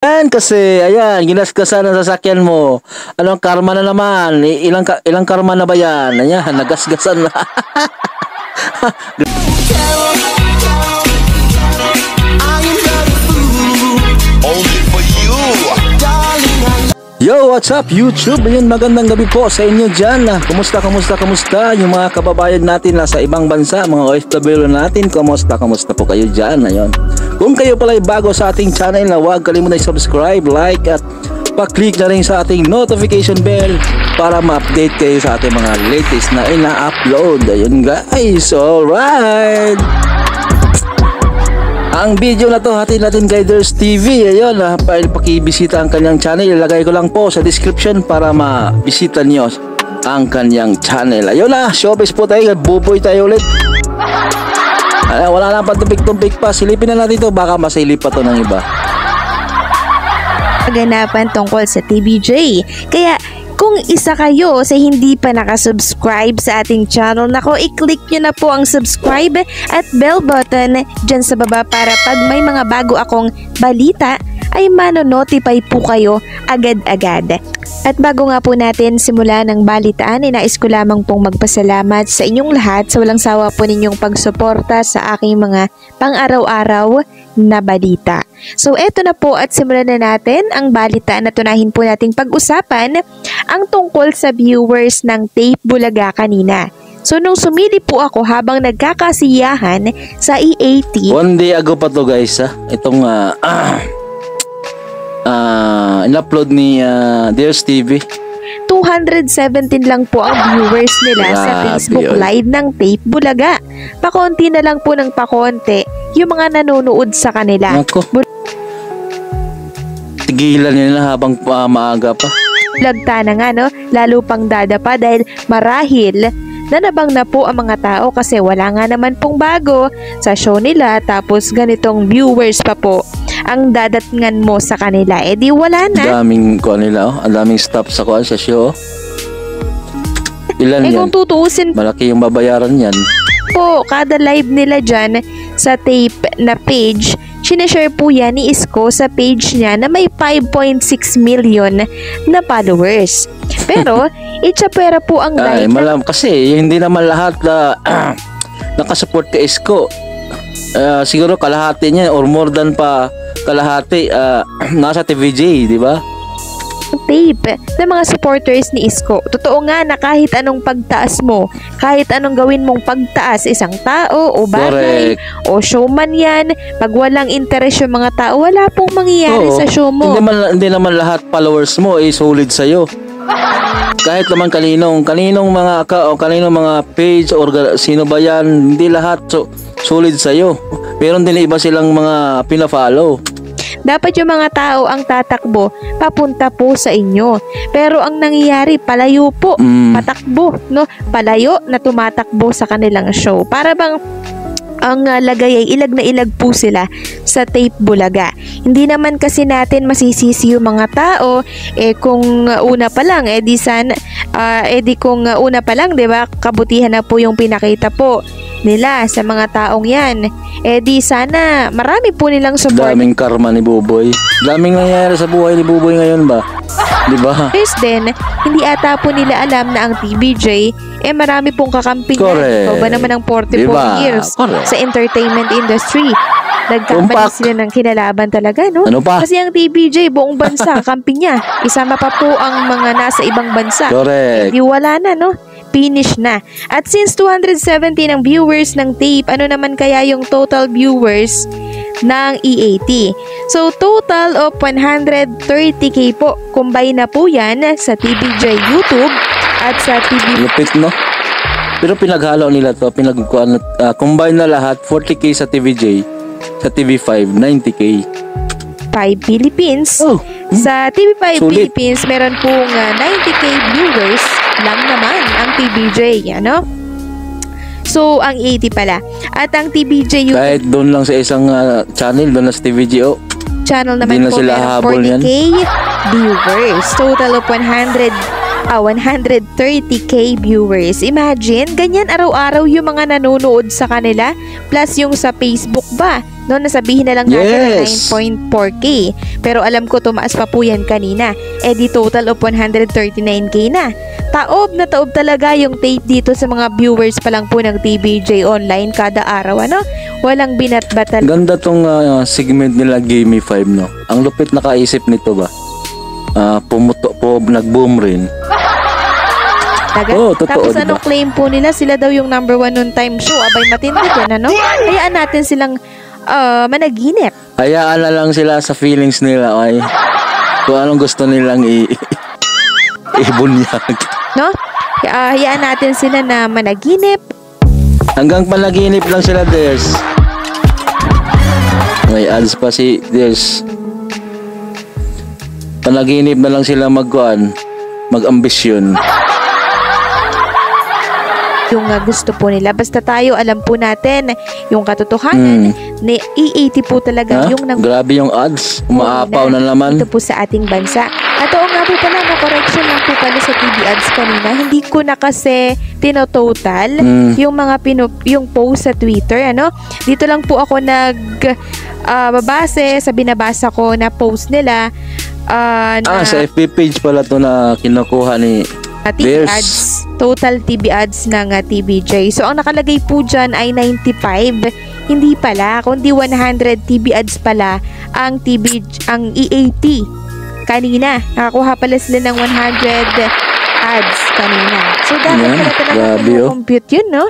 Yan kasi, ayan, ginasgasan ang sasakyan mo. Anong karma na naman? Ilang karma na ba yan? Ayan, nagasgasan na. Yo, what's up YouTube? Ayun, magandang gabi po sa inyo dyan. Kumusta yung mga kababayan natin sa ibang bansa, mga OFW natin. Kumusta po kayo dyan? Ayun. Kung kayo pala ay bago sa ating channel, huwag kalimutan subscribe, like at pa-click na rin sa ating notification bell para ma-update kayo sa ating mga latest na ina-upload. Ayun guys, alright! Ang video na to hatid natin kay Ders TV. Ayun, pakibisita ang kanyang channel. Ilagay ko lang po sa description para mabisita niyo ang kanyang channel. Ayun na, showbiz po tayo. Buboy tayo ulit. Wala na pa tumpik-tumpik pa. Silipin na natin to. Baka masilip pa to ng iba. Paganapan tungkol sa TVJ. Kaya kung isa kayo sa hindi pa nakasubscribe sa ating channel, nako, i-click nyo na po ang subscribe at bell button dyan sa baba para pag may mga bago akong balita ay mano-notify po kayo agad-agad. At bago nga po natin simula ng balitaan, nais ko lamang pong magpasalamat sa inyong lahat sa walang sawa po ninyong pagsuporta sa aking mga pang-araw-araw na balita. So eto na po at simulan na natin ang balitaan na tunahin po nating pag-usapan ang tungkol sa viewers ng Tape Bulaga kanina. So nung sumili po ako habang nagkakasiyahan sa EAT. One day ago pa to guys itong in-upload ni Ders TV. 217 lang po ang viewers nila sa Facebook Live ng Tape Bulaga. Pakonti na lang po ng pakonti yung mga nanonood sa kanila. Nako. Tigilan nila habang maaga pa. Lagta na nga, no? Lalo pang dadapa dahil marahil nanabang na po ang mga tao kasi wala nga naman pong bago sa show nila, tapos ganitong viewers pa po ang dadatngan mo sa kanila. Eh di wala na. Daming nila, ang daming staff sa show. Ilan yan? Kung tutuusin, malaki yung babayaran yan. Po, kada live nila dyan sa Tape na page, sinashare po yan ni Isko sa page niya na may 5.6 million na followers. Pero, itchapera po ang ay, live. Kasi hindi naman lahat nakasupport kay Isko. Siguro kalahati niya or more than pa kalahati nasa TVJ, di ba? Tape ng mga supporters ni Isko. Totoo nga na kahit anong pagtaas mo, kahit anong gawin mong pagtaas isang tao o bagay, correct, o showman yan, pag walang interest yung mga tao, wala pong mangyayari sa show mo. Hindi naman lahat followers mo ay solid sa'yo. Kahit naman kaninong mga page or sino ba yan, hindi lahat solid sa'yo. Meron din iba silang mga pina-follow. Dapat yung mga tao ang tatakbo papunta po sa inyo. Pero ang nangyayari, palayo po, patakbo, no? Palayo na tumatakbo sa kanilang show. Para bang ang lagay ay ilag na ilag po sila sa Tape Bulaga. Hindi naman kasi natin masisisi yung mga tao kung una pa lang kung una pa lang, 'di ba? Kabutihan na po yung pinakita po nila sa mga taong yan. Di sana marami po nilang support. Daming karma ni Buboy. Daming nangyayari sa buhay ni Buboy ngayon ba? Di ba? First din, hindi ata po nila alam na ang TVJ marami pong kakamping. Correct. Ba naman ang 44 years correct, sa entertainment industry. Nagkamali sila ng kinalaban talaga, no? Ano pa? Kasi ang TVJ buong bansa kamping niya. Isama pa po ang mga nasa ibang bansa. Correct. Di wala na, no? Finish na. At since 217 ang viewers ng Tape, ano naman kaya yung total viewers ng EAT? So, total of 130k po. Combine na po yan sa TVJ YouTube at sa TV. Lupit, no? Pero pinaghalo nila to. Combine na lahat. 40k sa TVJ. Sa TV5, 90k. 5 Philippines. Oh. Sa TV5 Sulit. Philippines, meron pong 90k viewers lang naman ang TVJ, ano? So, ang 80 pala. At ang TVJ YouTube kahit doon lang sa isang channel, doon na sa TVJ, channel naman po, meron 40k viewers. Total of 130 130k viewers. Imagine, ganyan araw-araw yung mga nanonood sa kanila plus yung sa Facebook ba. No, nasabihin na lang natin Yes. 9.4k. Pero alam ko tumaas pa po yan kanina. Eh di total of 139k na. Taob na taob talaga yung tape dito sa mga viewers pa lang po ng TVJ Online kada araw, ano? Walang binatbatan. Ganda tong segment nila Gamey 5, no? Ang lupit nakaisip nito ba? Pumuto po, nag-boom rin. Oo, totoo, Tapos diba? anong claim po nila? Sila daw yung number 1 noon time show. Abay, matindi din, ano? Hayaan natin silang managinip. Hayaan na lang sila sa feelings nila, ay. Kung anong gusto nilang ibunyag. No? Hayaan natin sila na managinip. Hanggang panaginip lang sila, Des. May ads pa si Des. Panaginip na lang sila mag-ambisyon. Yung gusto po nila. Basta tayo, alam po natin yung katotohanan. Ni E80 po talaga yung Grabe yung ads. Umaapaw na naman. Ito po sa ating bansa. At oo nga po pala, correction lang po pala sa TV ads kanina. Hindi ko na kasi tinototal yung mga yung post sa Twitter, ano? Dito lang po ako babase sa binabasa ko na post nila. Sa FB page pala to na kinukuha ni TV ads, total TV ads ng TVJ. So ang nakalagay po dyan ay 95. Hindi pala, kundi 100 TV ads pala ang E80 kanina. Nakakuha pala sila ng 100 ads kanina. So dapat pala talaga compute yun, no?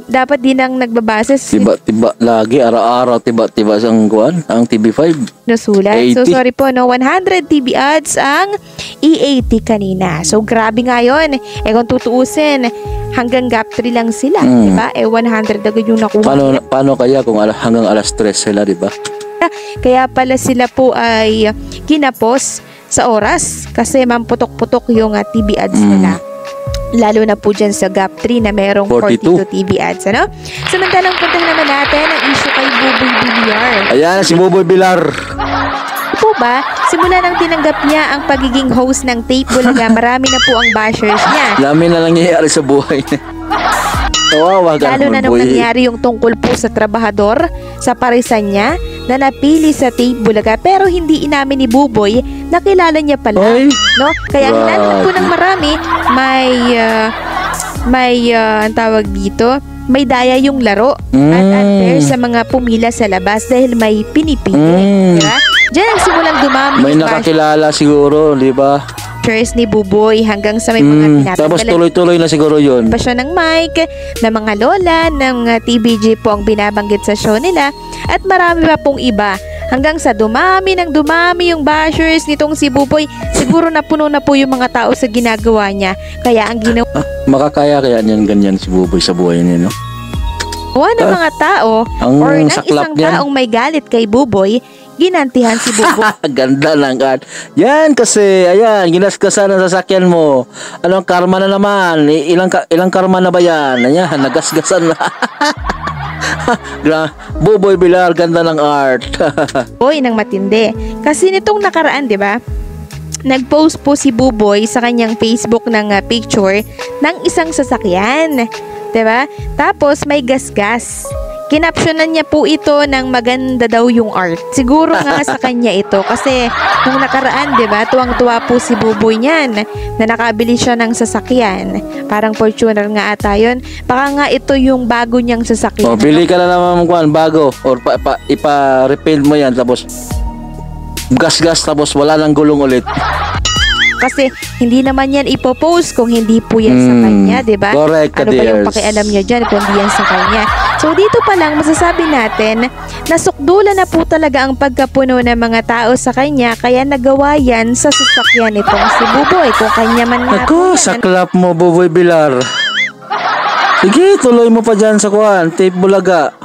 Dapat din ang nagbabasa tiba lagi araw-araw tiba ang TV5 nasulat. 80. So sorry po, no, 100 TV ads ang E80 kanina. So grabe nga yun. Kung tutuusin, hanggang gap 3 lang sila, di ba? 100 agad yung nakuha. Paano kaya kung hanggang alas 3 sila, di ba? Kaya pala sila po ay kinapos sa oras kasi mamputok-putok yung TV ads nila. Lalo na po dyan sa gap 3 na merong 42 TV ads, ano? Samantalang puntahan naman natin ang issue kay Buboy Villar. Ayan, si Buboy Villar. Po ba, simula nang tinanggap niya ang pagiging host ng Tape Bulaga, marami na po ang bashers niya. Dami na lang nangyayari sa buhay niya. Kawawa ka Lalo na nung boy. nangyari yung tungkol po sa trabahador sa parisan niya na napili sa Tape Bulaga, pero hindi inamin ni Buboy na kilala niya pala. Oy. No? Kaya ang inalaman po ng marami, ang tawag dito, may daya yung laro at unfair sa mga pumila sa labas dahil may pinipili. Diba? Diyan ang simulang dumami. May nakakilala siguro, di ba? Ni Buboy hanggang sa may mga tinatanggalan. Tapos tuloy-tuloy na siguro yun. Pa siya ng mic, na mga lola, ng TVJ po ang binabanggit sa show nila at marami pa pong iba. Hanggang sa dumami yung bashers nitong si Buboy. Siguro napuno na po yung mga tao sa ginagawa niya. Kaya ang ginawa Makakaya kaya niyan ganyan si Buboy sa buhay niya, no? ng mga tao or ng saklap isang niyan. taong may galit kay Buboy, ginantihan si Buboy. Ganda lang kan. Yan kasi, ayan, ginasgasan ang sasakyan mo. Anong karma na naman? Ilang karma na ba yan? Ayan, nagasgasan na. Buboy Villar, ganda ng art. Boy nang matindi. Kasi nitong nakaraan, 'di ba? Nag-post po si Buboy sa kanyang Facebook ng picture ng isang sasakyan. 'Di ba? Tapos may gasgas. Kinapsyonan niya po ito ng maganda daw yung art. Siguro nga sa kanya ito kasi nung nakaraan, 'di ba? Tuwang-tuwa po si Buboy niyan na nakabili siya ng sasakyan. Parang Fortuner nga ata 'yon. Baka nga ito yung bago niyang sasakyan. Bili ka na naman bago or ipa-repaint mo yan tapos gas tapos wala nang gulong ulit. Kasi hindi naman yan ipopost kung hindi po yan sa kanya, di ba? Correct, ano ba yung pakialam niya dyan kung hindi yan sa kanya? So dito pa lang masasabi natin na sukdulan na po talaga ang pagkapuno ng mga tao sa kanya kaya nagawa yan sa sasakyan nitong si Buboy. Kung kanya man nga Ako, saklap mo Buboy Villar. Sige, tuloy mo pa dyan sa Tape Bulaga.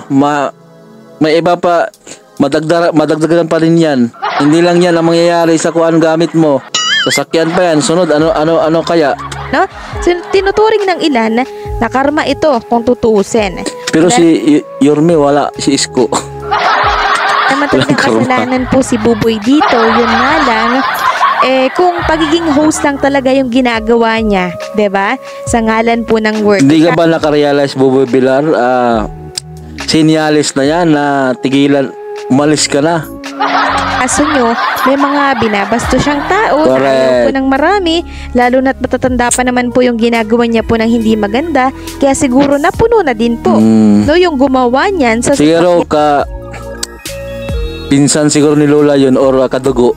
May iba pa, madagdagan pa rin yan. Hindi lang yan ang mangyayari sa gamit mo. Sasakyan pa yan. Sunod, ano kaya? No? So, tinuturing ng ilan na karma ito kung tutuusin. Pero si Yorme wala, si Isko. Namatay ng kasalanan po si Buboy dito. Yun nga lang, kung pagiging host lang talaga yung ginagawa niya, 'di ba? Sa ngalan po ng work. Hindi ka ba nakarealize, Buboy Bilar? Sinyalis na yan na tigilan, umalis ka na. Kaso nyo, may mga binabasto siyang tao na Correct. ayaw po ng marami, lalo na't matatanda pa naman po yung ginagawa niya po ng hindi maganda, kaya siguro napuno na din po. No, yung gumawa niyan sa Siguro ka pinsan siguro ni Lola yun or kadugo.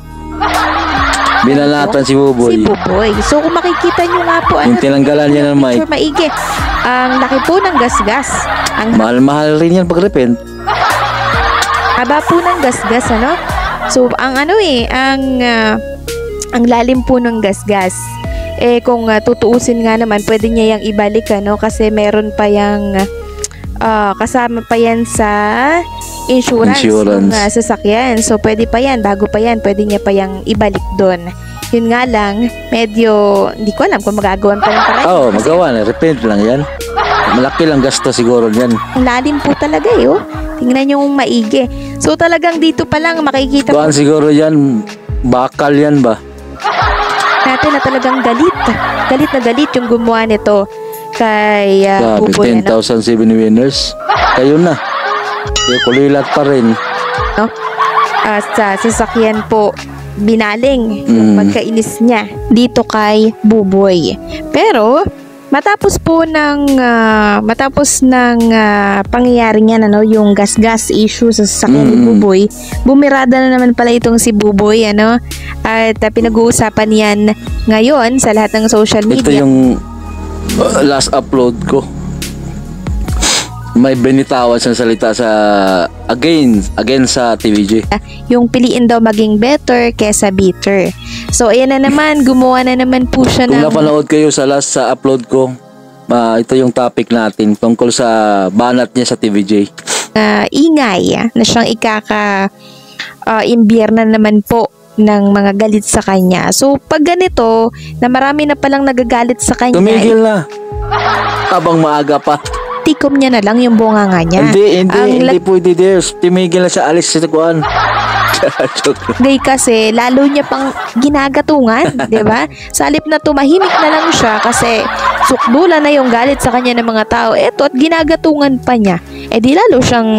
Binalatan si Buboy. Si Buboy. So kung makikita nyo nga po, Yung tinanggalan niya ng mic. picture maigi. Ang laki po ng gasgas. Ang Mahal-mahal rin yan pag-repent. haba po ng gasgas, ano? So ang ang lalim po ng gasgas. Kung tutuusin nga naman, pwede niya yang ibalik, ano? Kasi meron pa yang kasama pa yan sa insurance. Ng sasakyan. So pwede pa yan, bago pa yan, pwede niya pa yang ibalik doon. Yun nga lang, medyo hindi ko alam kung magagawan pa ng parang. Oo, magawa na. Repent lang yan. Malaki lang gasto siguro yan. Ang lalim po talaga oh. Tingnan nyo yung maigi. So talagang dito pa lang makikita Kuhaan po siguro yan. Bakal yan ba? natin na talagang galit. Galit na galit yung gumawa nito kay Grabe, Buboy. 10,000 7 winners. Kayo na. Kaya kulilat pa rin. No? Sa sasakyan po binaling yung pagkainis niya dito kay Buboy. Pero matapos ng pangyayari niyan, ano, yung gas issue sa sasakyan ni Buboy, bumirada na naman pala itong si Buboy, ano, at pinag-uusapan yan ngayon sa lahat ng social media. Ito yung last upload ko. May binitawan siyang salita sa again sa TVJ. Yung piliin daw maging better kesa bitter. So ayan na naman, gumawa na naman po siya Kung ng napanood kayo sa last sa upload ko, ito yung topic natin tungkol sa banat niya sa TVJ. ingay na siyang imbierna naman po ng mga galit sa kanya. So pag ganito na marami na palang nagagalit sa kanya, Tumigil na. Habang maaga pa. tikom niya na lang yung bunganga niya. Hindi pwede there. Tumigil na siya, alis sa kuan. Day kasi lalo niya pang ginagatungan, 'di ba? Sa halip na tumahimik na lang siya kasi sukdulan na yung galit sa kanya ng mga tao. Eto, at ginagatungan pa niya. Di lalo siyang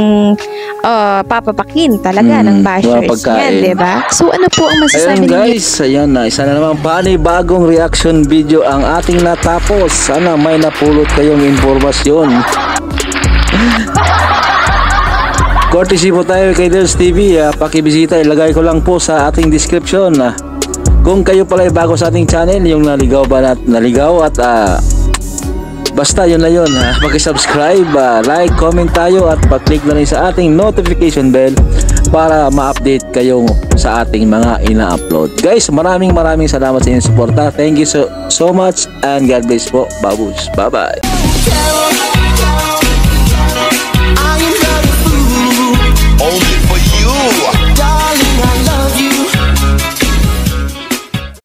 papapakin talaga ng bashers niya, 'di ba? So ano po ang masasabi Ayun niyo? guys, ayan na. Isa na naman panibagong reaction video ang ating natapos. Sana may napulot kayong informasyon. Courtesy po tayo kay Dels TV. Pakibisita, ilagay ko lang po sa ating description. Kung kayo pala ay bago sa ating channel, yung naligaw at basta yun na yun. Pag-subscribe, like, comment tayo at pag-click na rin sa ating notification bell para ma-update kayo sa ating mga ina-upload. Guys, maraming salamat sa inyong suporta. Thank you so much and God bless po. Babush. Bye-bye.